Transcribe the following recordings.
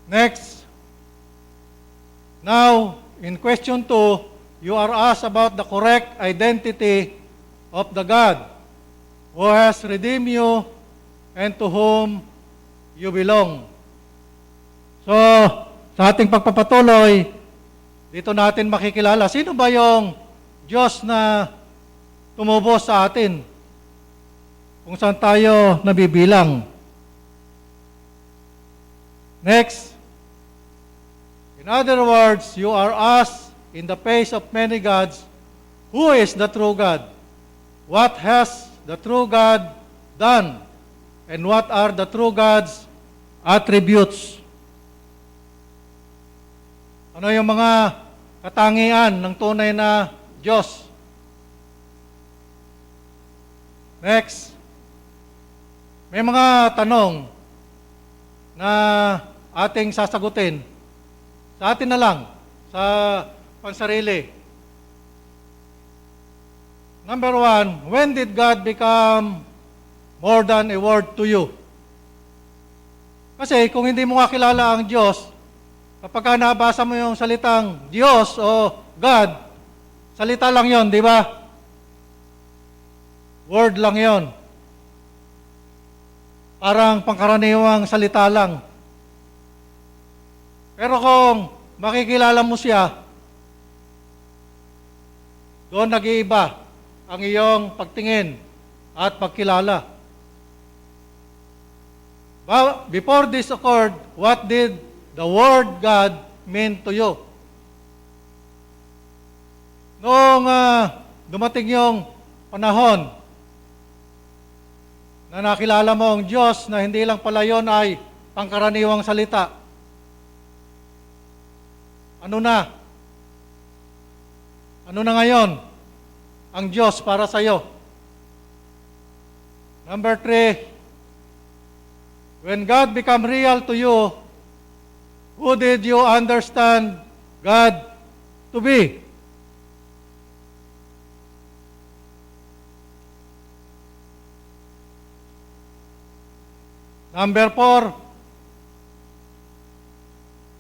Next. Now, in question 2, you are asked about the correct identity of the God who has redeemed you and to whom you belong. So, sa ating pagpapatuloy, dito natin makikilala, sino ba yung Diyos na tumubos sa atin? Kung saan tayo nabibilang. Next. In other words, you are asked in the face of many gods, who is the true God? What has the true God done? And what are the true God's attributes? Ano yung mga katangian ng tunay na Diyos? Next. May mga tanong na ating sasagutin. Sa atin na lang, sa pansarili. Number 1, when did God become more than a word to you? Kasi kung hindi mo nga kilala ang Diyos, kapag nabasa mo yung salitang Diyos o God, salita lang yon, di ba? Word lang yon. Parang pangkaraniwang salita lang. Pero kung makikilala mo siya, doon nag-iiba ang iyong pagtingin at pagkilala. Before this occurred, what did the word God mean to you? Noong dumating yung panahon na nakilala mo ang Diyos na hindi lang pala yon ay pangkaraniwang salita, ano na? Ano na ngayon ang Diyos para sa iyo? Number 3, when God became real to you, who did you understand God to be? Number 4,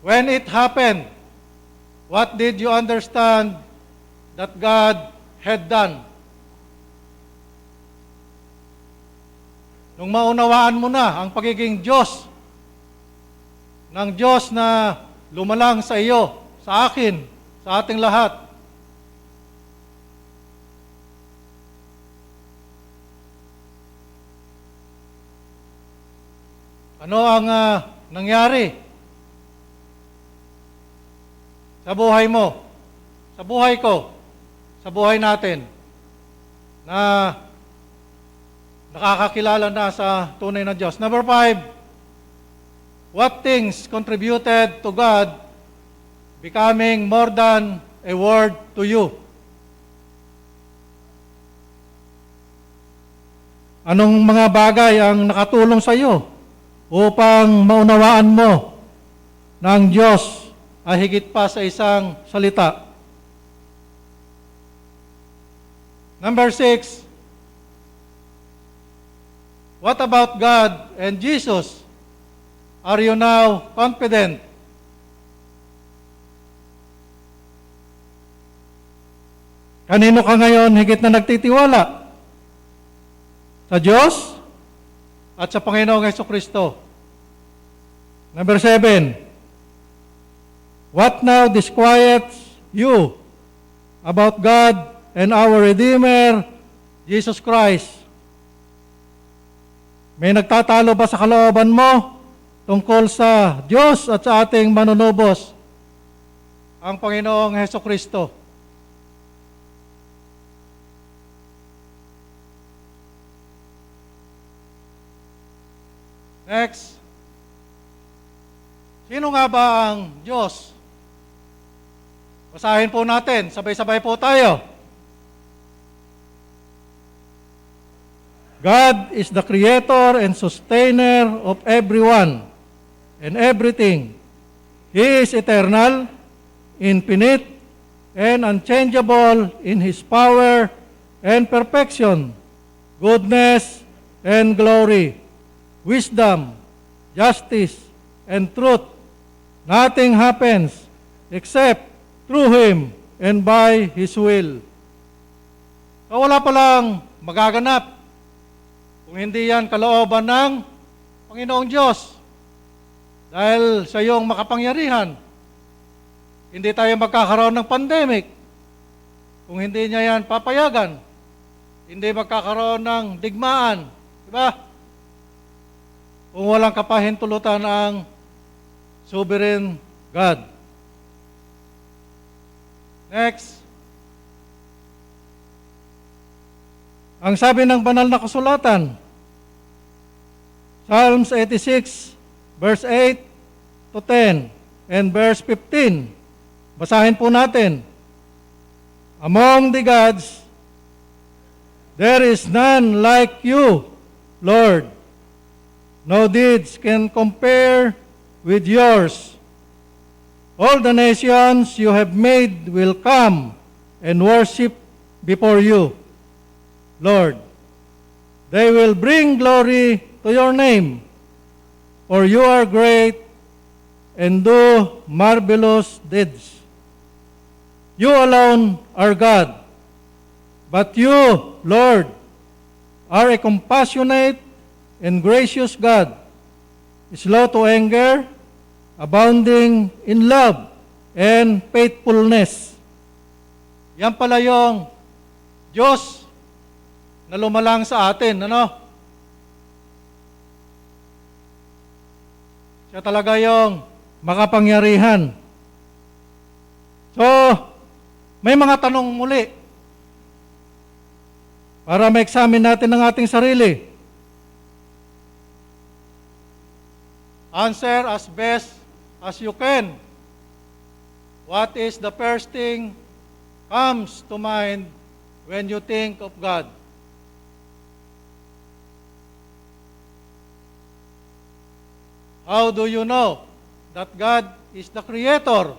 when it happened, what did you understand that God had done? Nung maunawaan mo na ang pagiging Diyos ng Diyos na lumalang sa iyo, sa akin, sa ating lahat, ano ang nangyari sa buhay mo, sa buhay ko, sa buhay natin, na nakakakilala na sa tunay na Diyos? Number 5, what things contributed to God becoming more than a word to you? Anong mga bagay ang nakatulong sa iyo upang maunawaan mo na ang Diyos ay higit pa sa isang salita? Number 6, what about God and Jesus? Are you now confident? Kanino ka ngayon higit na nagtitiwala? Sa Diyos at sa Panginoong Jesucristo. Number 7, what now disquiets you about God and our Redeemer, Jesus Christ? May nagtatalo ba sa kalooban mo tungkol sa Diyos at sa ating manunubos, ang Panginoong Jesucristo? Next. Sino nga ba ang Diyos? Basahin po natin. Sabay-sabay po tayo. God is the creator and sustainer of everyone and everything. He is eternal, infinite, and unchangeable in His power and perfection, goodness and glory, wisdom, justice, and truth, Nothing happens except through Him and by His will. So wala palang magaganap kung hindi yan kalooban ng Panginoong Diyos. Dahil sa iyong makapangyarihan, hindi tayo magkakaroon ng pandemic kung hindi niya yan papayagan. Hindi magkakaroon ng digmaan. Diba? Kung walang kapahintulutan ang sovereign God. Next. Ang sabi ng banal na kasulatan, Psalms 86, verse 8 to 10, and verse 15. Basahin po natin. Among the gods, there is none like you, Lord. No deeds can compare with yours. All the nations you have made will come and worship before you, Lord. They will bring glory to your name, for you are great and do marvelous deeds. You alone are God, but you, Lord, are a compassionate and gracious God, slow to anger, abounding in love and faithfulness. Yan pala yung Diyos na lumalang sa atin, ano? Siya talaga yung makapangyarihan. So, may mga tanong muli para ma-examine natin ang ating sarili. Answer as best as you can. What is the first thing comes to mind when you think of God? How do you know that God is the Creator?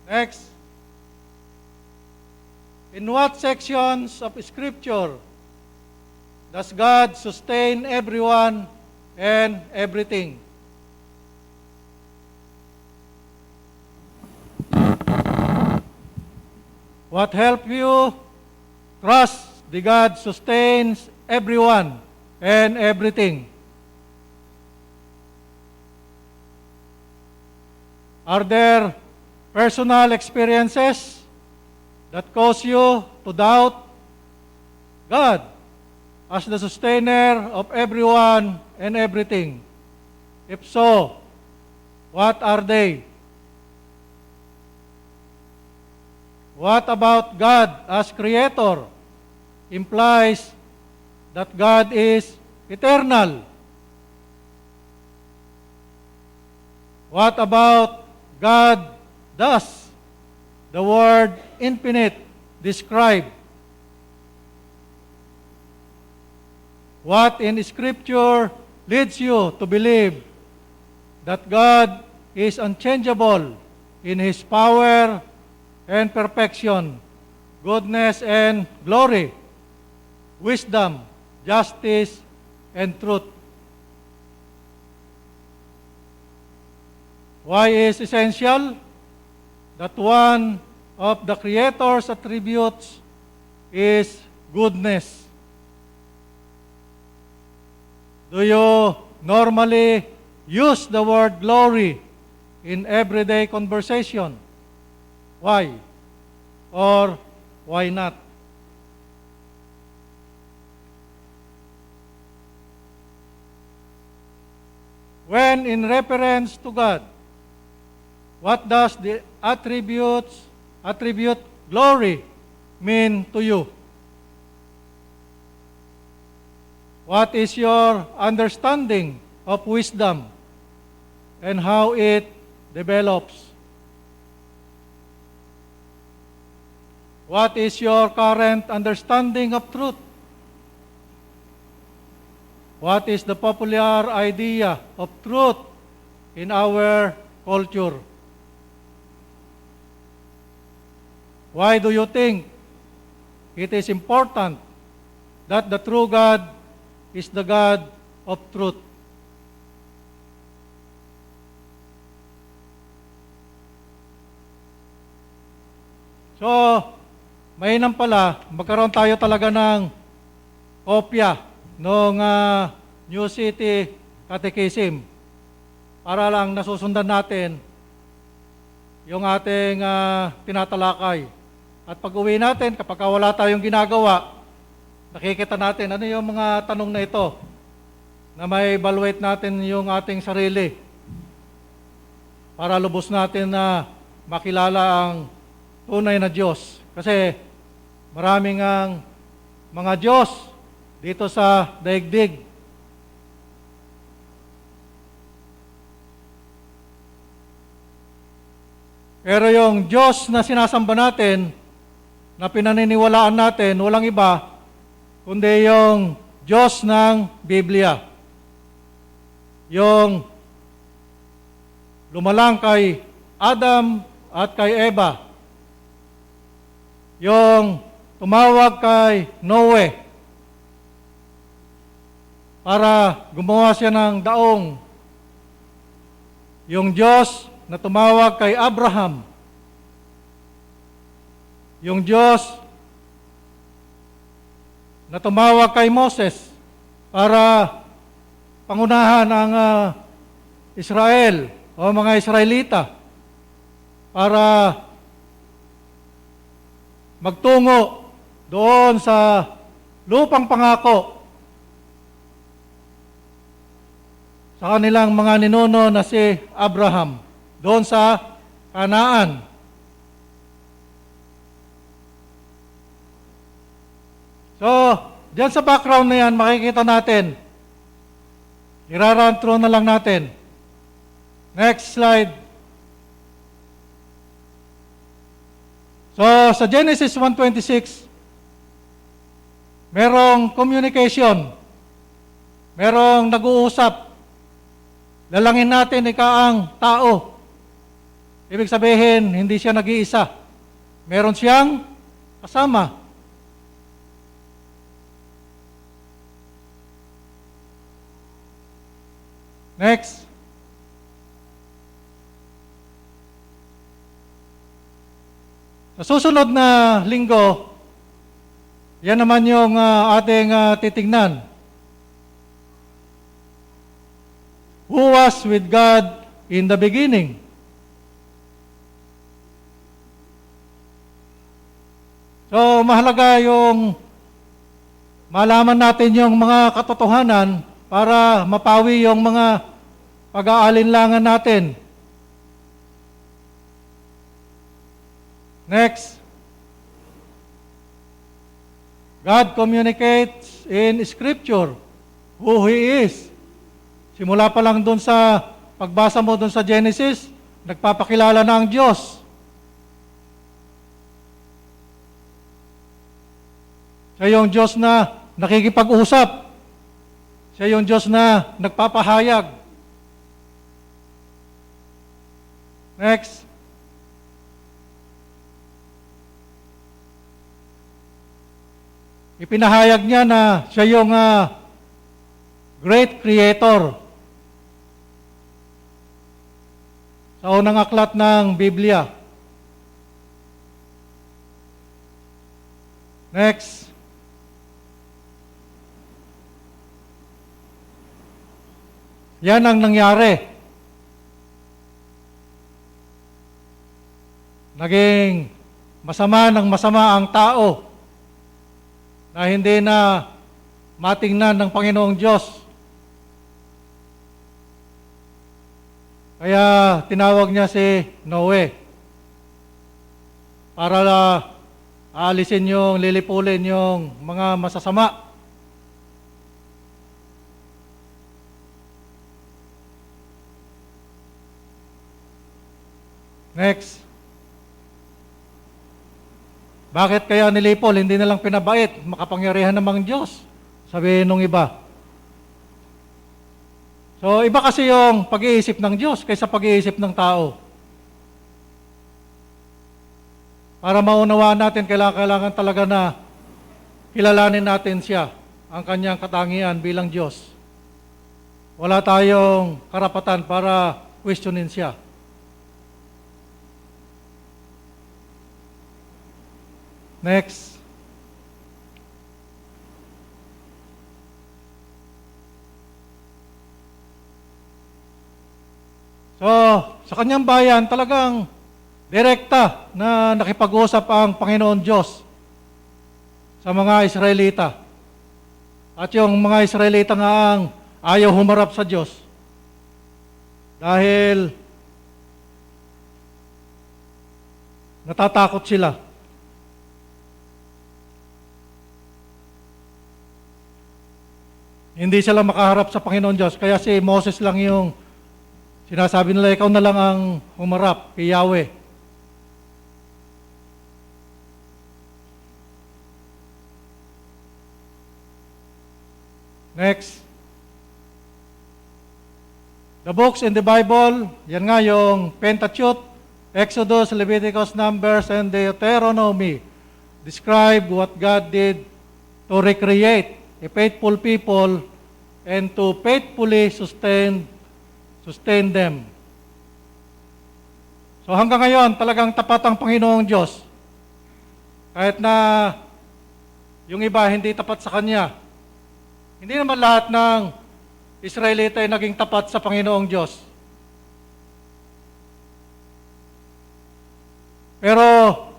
Next. In what sections of Scripture does God sustain everyone and everything? What help you trust the God sustains everyone and everything? Are there personal experiences that cause you to doubt God as the sustainer of everyone and everything? If so, what are they? What about God as Creator implies that God is eternal? What about God does the word infinite describe? What in Scripture leads you to believe that God is unchangeable in His power and perfection, goodness and glory, wisdom, justice, and truth? Why is essential that one of the Creator's attributes is goodness? Do you normally use the word glory in everyday conversation? Why? Or why not? When in reference to God, what does the attribute glory mean to you? What is your understanding of wisdom and how it develops? What is your current understanding of truth? What is the popular idea of truth in our culture? Why do you think it is important that the true God is the God of truth. So, mainam pala, magkaroon tayo talaga ng kopya ng New City Catechism para lang nasusundan natin yung ating tinatalakay. At pag uwi natin, kapag wala tayong ginagawa, nakikita natin ano yung mga tanong na ito na may evaluate natin yung ating sarili para lubos natin na makilala ang tunay na Diyos. Kasi maraming ang mga Diyos dito sa daigdig. Pero yung Diyos na sinasamba natin, na pinaniniwalaan natin, walang iba, kundi yung Diyos ng Biblia. Yung lumalang kay Adam at kay Eva. Yung tumawag kay Noe para gumawa siya ng daong. Yung Diyos na tumawag kay Abraham. Yung Diyos na tumawag kay Moses para pangunahan ang Israel o mga Israelita para magtungo doon sa lupang pangako sa kanilang mga ninuno na si Abraham, doon sa Kanaan. So, diyan sa background na yan, makikita natin, i-run through na lang natin. Next slide. So, sa Genesis 1:26, merong communication. Merong nag-uusap. Lalangin natin ang tao. Ibig sabihin, hindi siya nag-iisa. Meron siyang kasama. Next. Sa susunod na linggo, yan naman yung ating titignan. Who was with God in the beginning? So, mahalaga yung malaman natin yung mga katotohanan para mapawi yung mga pag-aalinlangan natin. Next. God communicates in Scripture who He is. Simula pa lang doon sa pagbasa mo doon sa Genesis, nagpapakilala na ang Diyos. Siya yung Diyos na nakikipag-usap. Siya yung Diyos na nagpapahayag. Next. Ipinahayag niya na siya yung great creator. Sa unang aklat ng Biblia. Next. Yan ang nangyari. Naging masama ng masama ang tao na hindi na matingnan ng Panginoong Diyos. Kaya tinawag niya si Noe para aalisin yung, lilipulin yung mga masasama. Next. Bakit kaya nilipol? Hindi na lang pinabait. Makapangyarihan namang Diyos. Sabihin nung iba. So, iba kasi yung pag-iisip ng Diyos kaysa pag-iisip ng tao. Para maunawaan natin, kailangan talaga na kilalanin natin siya, ang kanyang katangian bilang Diyos. wala tayong karapatan para questionin siya. Next. So, sa kanyang bayan, talagang direkta na nakipag-usap ang Panginoon Diyos sa mga Israelita. At yung mga Israelita nga ang ayaw humarap sa Diyos. Dahil natatakot sila. Hindi sila makaharap sa Panginoon Diyos. Kaya si Moses lang yung sinasabi nila, ikaw na lang ang humarap kay Yahweh. Next. The books in the Bible, yan nga yung Pentateuch, Exodus, Leviticus, Numbers, and Deuteronomy describe what God did to recreate a faithful people and to faithfully sustain them. So hanggang ngayon, talagang tapat ang Panginoong Diyos. Kahit na yung iba hindi tapat sa Kanya. Hindi naman lahat ng Israelita ay naging tapat sa Panginoong Diyos. Pero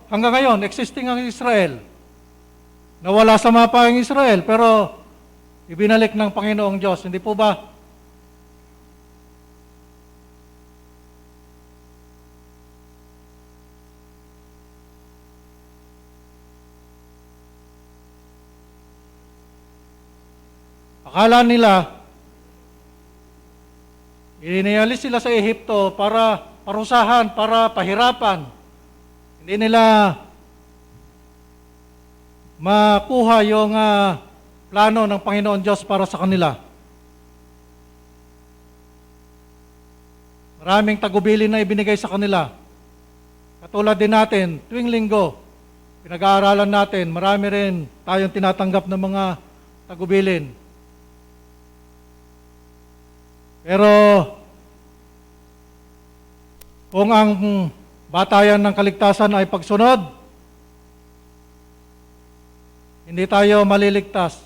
hanggang ngayon, existing ang Israel. Nawala sa mapa ang Israel, pero ibinalik ng Panginoong Diyos. Hindi po ba? Akala nila, inialis sila sa Ehipto para parusahan, para pahirapan. Hindi nila makuha yung plano ng Panginoon Diyos para sa kanila. Maraming tagubilin na ibinigay sa kanila. Katulad din natin, tuwing linggo, pinag-aaralan natin, marami rin tayong tinatanggap ng mga tagubilin. Pero kung ang batayan ng kaligtasan ay pagsunod, hindi tayo maliligtas.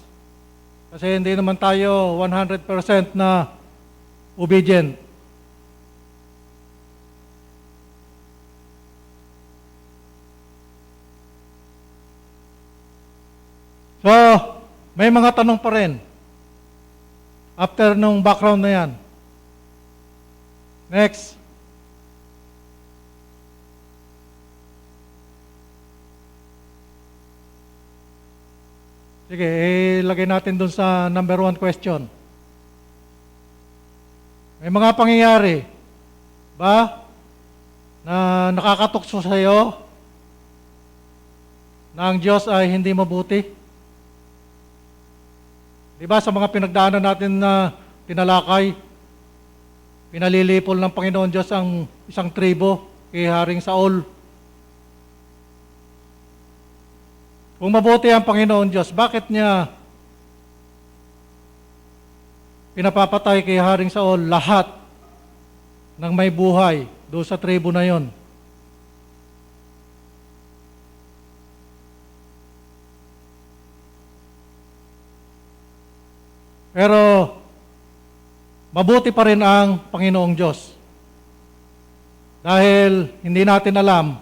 Kasi hindi naman tayo 100% na obedient. So, may mga tanong pa rin. After nung background na yan. Next. Sige, ilagay natin dun sa number 1 question. May mga pangyayari ba na nakakatukso sa iyo na ang Diyos ay hindi mabuti? Di ba sa mga pinagdaanan natin na tinalakay, pinalilipol ng Panginoon Diyos ang isang tribo kay Haring Saul. Kung mabuti ang Panginoon Diyos, bakit niya pinapapatay kay Haring Saul lahat ng may buhay doon sa tribo na yon? Pero mabuti pa rin ang Panginoong Diyos. Dahil hindi natin alam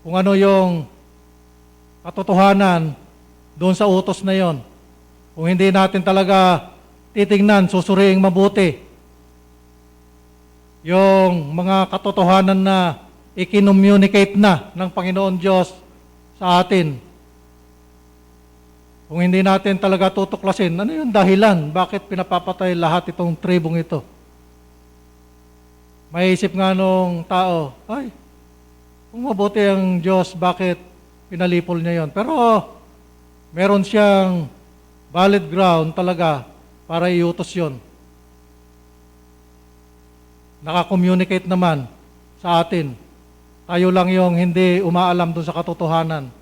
kung ano yung katotohanan doon sa utos na yon. Kung hindi natin talaga titingnan, susuriing mabuti yung mga katotohanan na ikinommunicate na ng Panginoon Diyos sa atin. Kung hindi natin talaga tutuklasin, ano yung dahilan? Bakit pinapapatay lahat itong tribong ito? Maisip nga nung tao, ay, kung mabuti ang Diyos, bakit pinalipol niya yon? Pero meron siyang valid ground talaga para iutos yon. Naka-communicate naman sa atin. Tayo lang yung hindi umaalam dun sa katotohanan.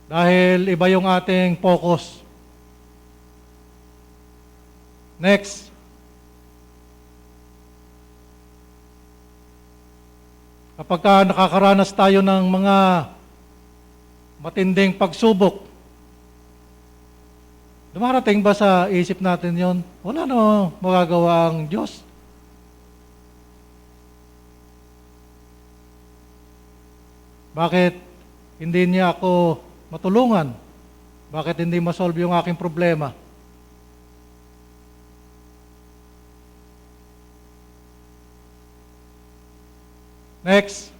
Dahil iba yung ating focus. Next. Kapag nakakaranas tayo ng mga matinding pagsubok, dumarating ba sa isip natin yon? Wala namang magagawa ang Diyos. Bakit hindi niya ako matulungan? Bakit hindi masolve yung aking problema? Next.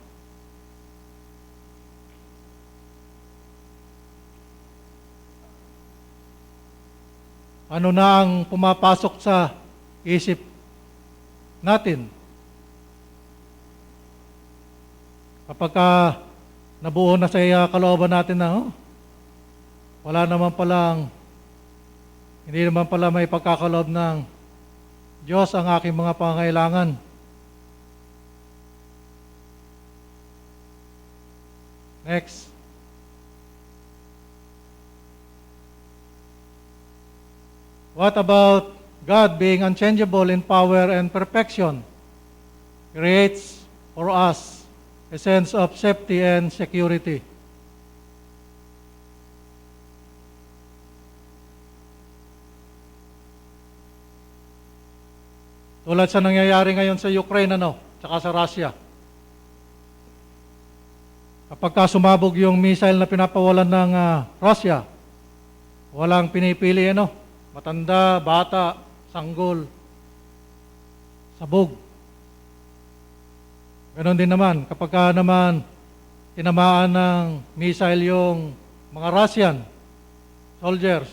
Ano na ang pumapasok sa isip natin? Kapag nabuo na sa kalooban natin na, hindi naman pala may pagkakaloob ng Diyos ang aking mga pangangailangan. Next. What about God being unchangeable in power and perfection? Creates for us a sense of safety and security. Tulad sa nangyayari ngayon sa Ukraine, tsaka sa Russia. Kapag sumabog yung missile na pinapawalan ng Russia, walang pinipili, matanda, bata, sanggol, sabog. Ganon din naman, kapag naman tinamaan ng missile yung mga Russian soldiers,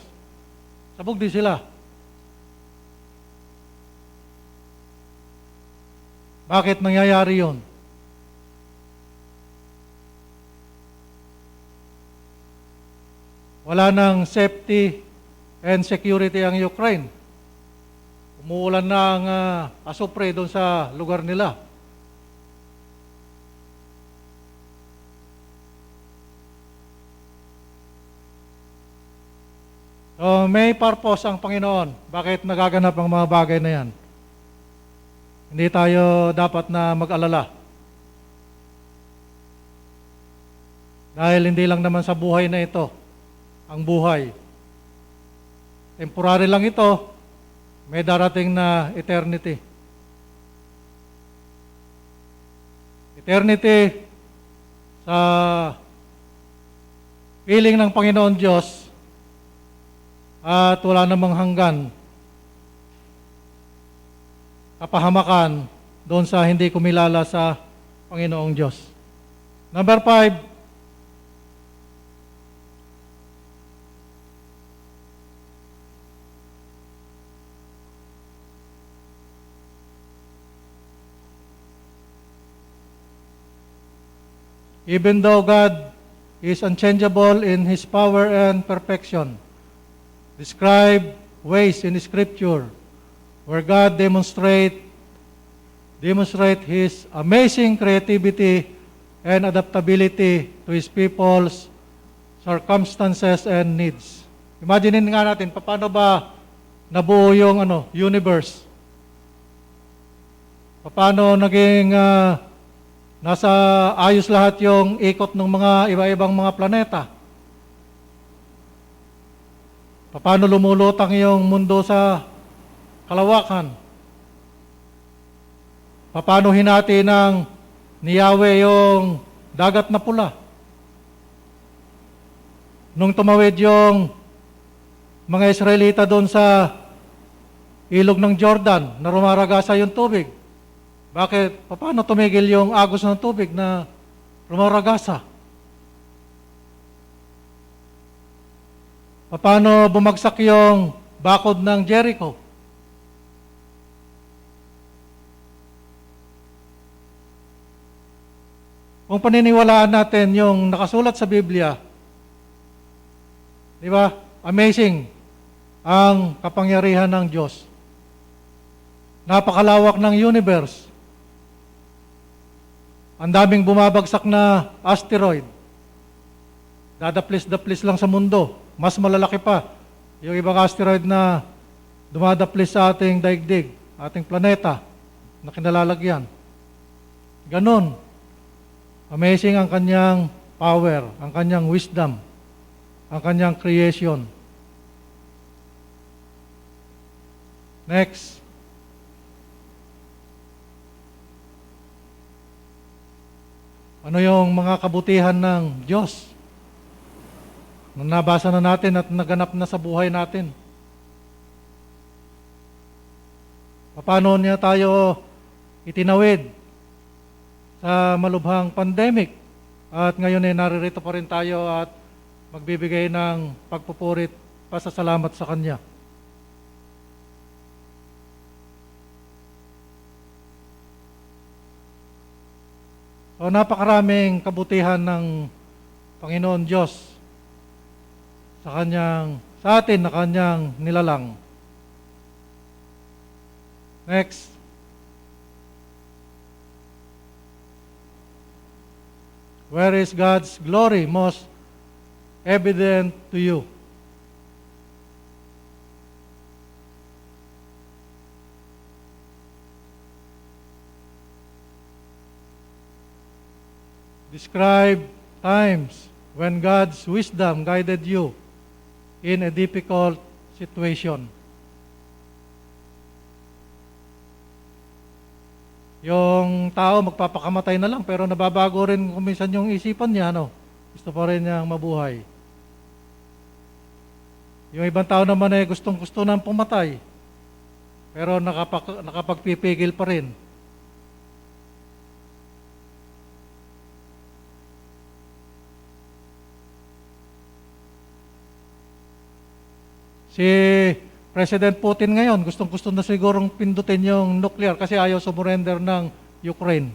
sabog din sila. Bakit nangyayari yun? Wala ng safety and security ang Ukraine. Umuulan ng asupre doon sa lugar nila. So, may purpose ang Panginoon. Bakit nagaganap ang mga bagay na yan? Hindi tayo dapat na mag-alala. Dahil hindi lang naman sa buhay na ito ang buhay. Temporary lang ito, may darating na eternity. Eternity sa piling ng Panginoon Diyos at wala namang hanggan. Kapahamakan doon sa hindi kumilala sa Panginoong Diyos. Number 5, even though God is unchangeable in His power and perfection, describe ways in Scripture where God demonstrate His amazing creativity and adaptability to His people's circumstances and needs. Imagine nga natin, paano ba nabuo yung universe? Paano naging nasa ayos lahat yung ikot ng mga iba-ibang mga planeta? Paano lumulutang yung mundo sa kalawakan? Paano hinati ng ni Yahweh yung dagat na pula? Nung tumawid yung mga Israelita doon sa ilog ng Jordan na rumaragasa yung tubig, bakit? Paano tumigil yung agos ng tubig na rumaragasa? Paano bumagsak yung bakod ng Jericho? Kung paniniwalaan natin yung nakasulat sa Biblia, di ba? Amazing ang kapangyarihan ng Diyos. Napakalawak ng universe. Ang daming bumabagsak na asteroid. Dadaplis-daplis lang sa mundo. Mas malalaki pa yung ibang asteroid na dumadaplis sa ating daigdig, ating planeta na kinalalagyan. Ganon. Amazing ang kanyang power, ang kanyang wisdom, ang kanyang creation. Next. Ano yung mga kabutihan ng Diyos na nabasa na natin at naganap na sa buhay natin? Paano niya tayo itinawid sa malubhang pandemic? At ngayon ay naririto pa rin tayo at magbibigay ng pagpupurit, pasasalamat sa Kanya. So napakaraming kabutihan ng Panginoon Diyos sa atin na Kanyang nilalang. Next. Where is God's glory most evident to you? Describe times when God's wisdom guided you in a difficult situation. Yung tao magpapakamatay na lang pero nababago rin kuminsan yung isipan niya, gusto pa rin niyang mabuhay. Yung ibang tao naman ay gustong-gusto nang pumatay pero nakapagpipigil pa rin. Si President Putin ngayon, gustong-gusto na sigurong pindutin yung nuclear kasi ayaw sumurrender ng Ukraine.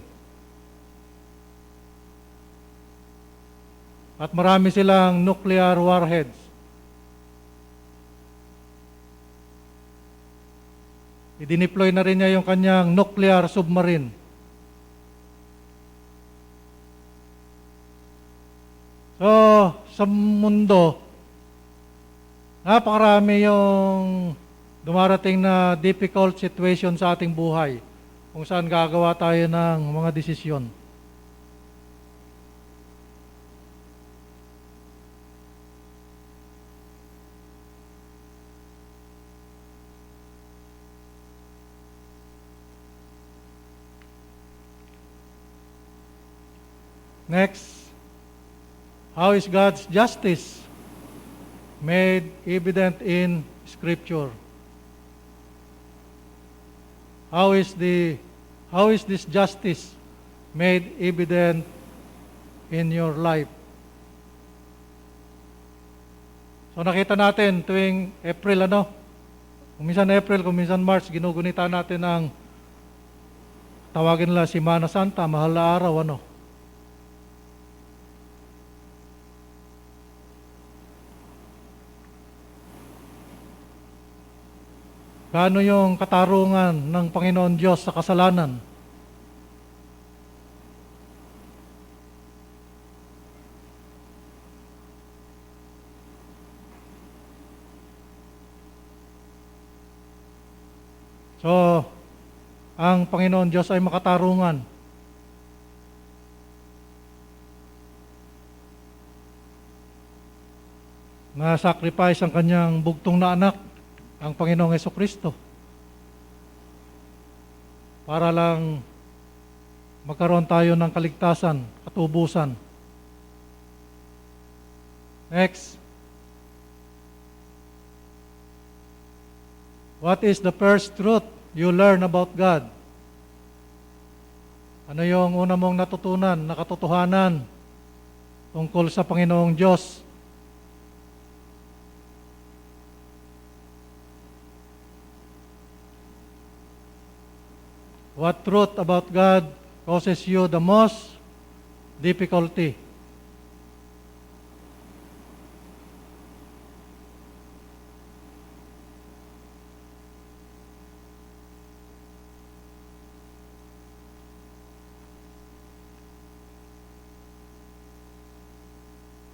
At marami silang nuclear warheads. I-deploy na rin niya yung kanyang nuclear submarine. So, sa mundo, napakarami yung dumarating na difficult situation sa ating buhay kung saan gagawa tayo ng mga desisyon. Next, how is God's justice made evident in Scripture? How is this justice made evident in your life? So nakita natin tuwing April, kung minsan April, kung minsan March, ginugunita natin ang tawagin nila Semana Santa, mahal na araw, Gaano yung katarungan ng Panginoon Diyos sa kasalanan? So, ang Panginoon Diyos ay makatarungan. Na-sacrifice ang kanyang bugtong na anak, ang Panginoong Hesukristo, para lang magkaroon tayo ng kaligtasan, katubusan. Next. What is the first truth you learn about God? Ano yung una mong natutunan na katotohanan tungkol sa Panginoong Diyos? What truth about God causes you the most difficulty?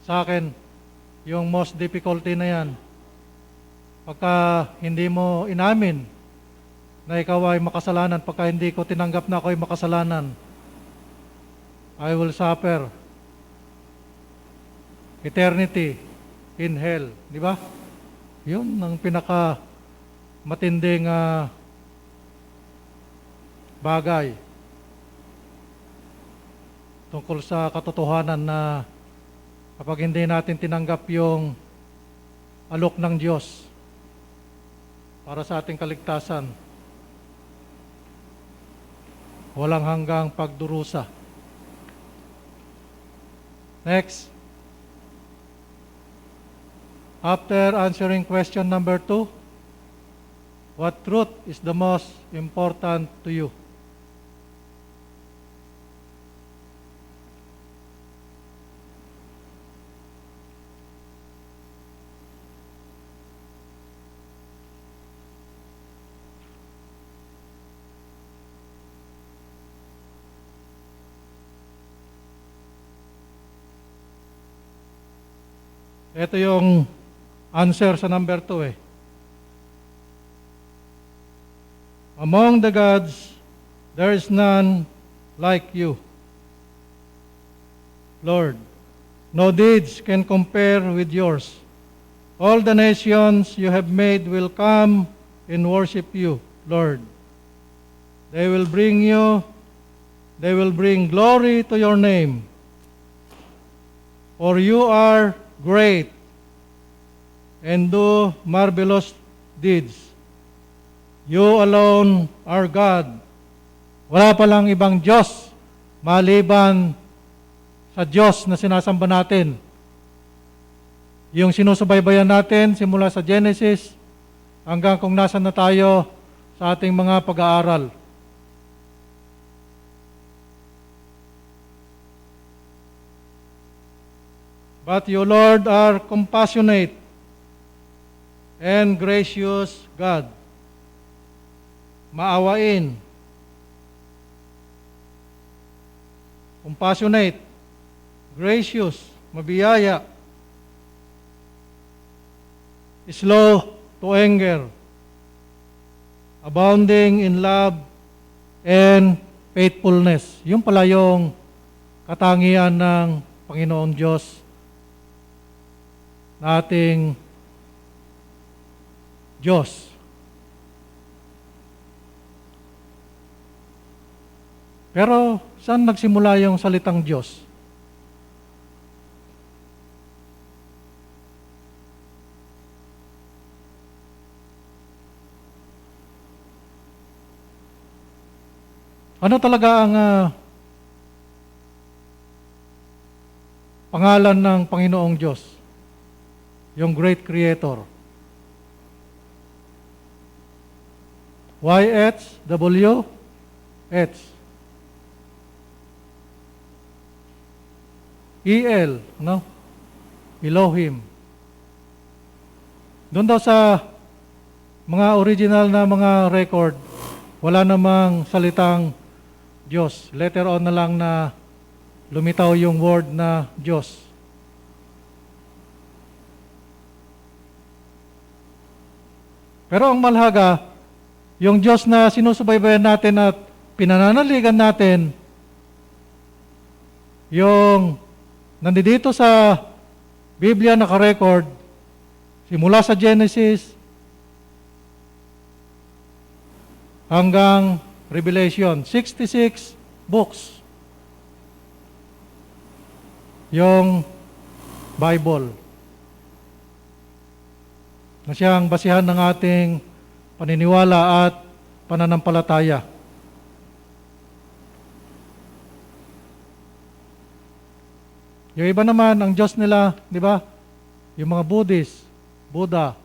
Sa akin, yung most difficulty na yan, pagka hindi mo inamin na ikaw ay makasalanan, pagka hindi ko tinanggap na ako ay makasalanan, I will suffer eternity in hell. Di ba? Yun ang pinaka matinding bagay tungkol sa katotohanan na kapag hindi natin tinanggap yung alok ng Diyos para sa ating kaligtasan, walang hanggang pagdurusa. Next. After answering question number 2, what truth is the most important to you? Ito yung answer sa number 2 eh. Among the gods, there is none like you, Lord. No deeds can compare with yours. All the nations you have made will come and worship you, Lord. They will bring glory to your name. For you are great and do marvelous deeds. You alone are God. Wala palang ibang Diyos maliban sa Diyos na sinasamba natin. Yung sinusubaybayan natin simula sa Genesis hanggang kung nasan na tayo sa ating mga pag-aaral. But you, Lord, are compassionate and gracious God. Maawain. Compassionate. Gracious. Mabiyaya. Slow to anger. Abounding in love and faithfulness. Yung pala yung katangian ng Panginoon Diyos na ating Diyos. Pero saan nagsimula yung salitang Diyos? Ano talaga ang pangalan ng Panginoong Diyos? Yung Great Creator. YHWH. EL, no? Elohim. Doon daw sa mga original na mga record, wala namang salitang Diyos. Later on na lang na lumitaw yung word na Diyos. Pero ang malhaga, yung Diyos na sinusubaybayan natin at pinananaligan natin, yung nandito sa Biblia naka-record, simula sa Genesis hanggang Revelation, 66 books yung Bible na siyang basihan ng ating paniniwala at pananampalataya. Yung iba naman, ang Diyos nila, di ba? Yung mga Buddhist, Buddha.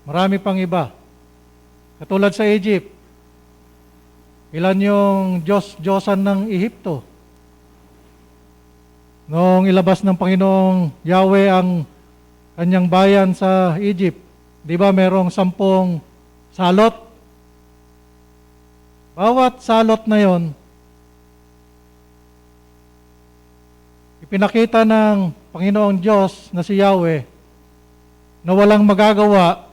Marami pang iba. Katulad sa Egypt, ilan yung Diyosan ng Ehipto? Noong ilabas ng Panginoong Yahweh ang kanyang bayan sa Egypt, di ba merong 10 salot? Bawat salot na yon, ipinakita ng Panginoong Diyos na si Yahweh na walang magagawa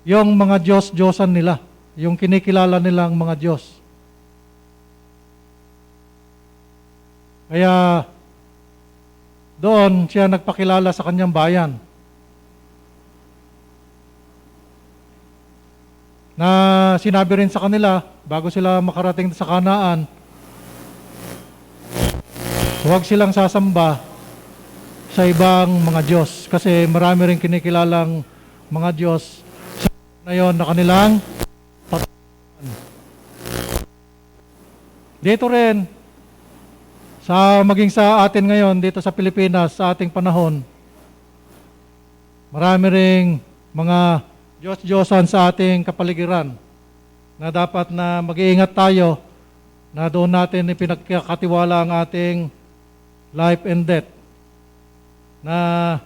yung mga Diyos-Diyosan nila, yung kinikilala nilang mga Diyos. Kaya doon siya nagpakilala sa kanyang bayan na sinabi rin sa kanila bago sila makarating sa Kanaan, huwag silang sasamba sa ibang mga Diyos kasi marami rin kinikilalang mga Diyos na yon na kanilang patutunan. Dito rin maging sa atin ngayon dito sa Pilipinas sa ating panahon, marami ring mga Diyos-Diyosan sa ating kapaligiran na dapat na mag-iingat tayo na doon natin ipinagkakatiwala ang ating life and death, na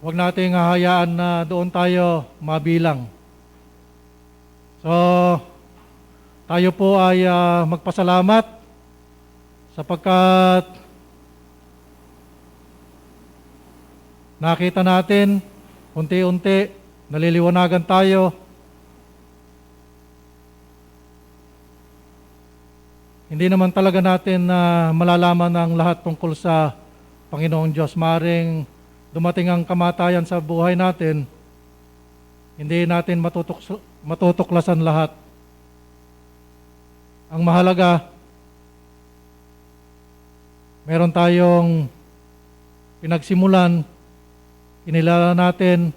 huwag nating hahayaan na doon tayo mabilang. So, tayo po ay magpasalamat sapagkat nakita natin unti-unti naliliwanagan tayo. Hindi naman talaga natin malalaman ang lahat tungkol sa Panginoong Diyos. Maring dumating ang kamatayan sa buhay natin, hindi natin matutuklasan lahat. Ang mahalaga, meron tayong pinagsimulan, kinilala natin,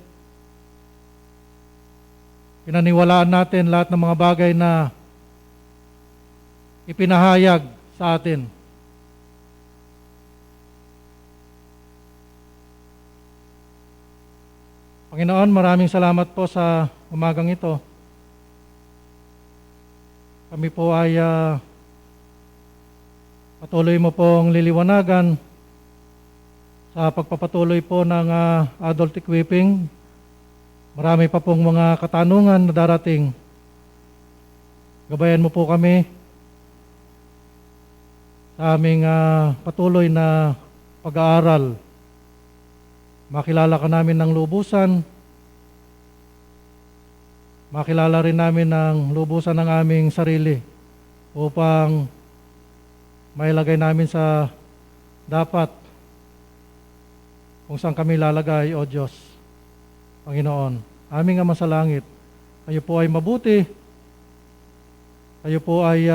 pinaniwalaan natin lahat ng mga bagay na ipinahayag sa atin. Panginoon, maraming salamat po sa umagang ito. Kami po ay patuloy mo pong liliwanagan sa pagpapatuloy po ng adult equipping. Marami pa pong mga katanungan na darating. Gabayan mo po kami sa aming patuloy na pag-aaral. Makilala ka namin ng lubusan. Makilala rin namin ng lubusan ng aming sarili upang mailagay namin sa dapat kung saan kami lalagay, O Diyos, Panginoon. Aming Ama sa langit, kayo po ay mabuti. Kayo po ay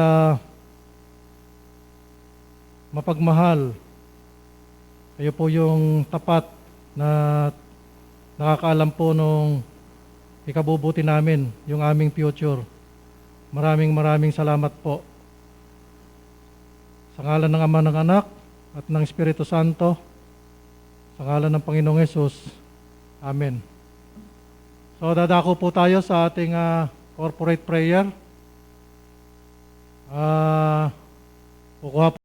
mapagmahal. Kayo po yung tapat na nakakaalam po nung ikabubuti namin yung aming future. Maraming salamat po. Sa ngalan ng Ama, ng Anak, at ng Espiritu Santo, sa ngalan ng Panginoong Hesus. Amen. So dadako po tayo sa ating corporate prayer. Kukuha po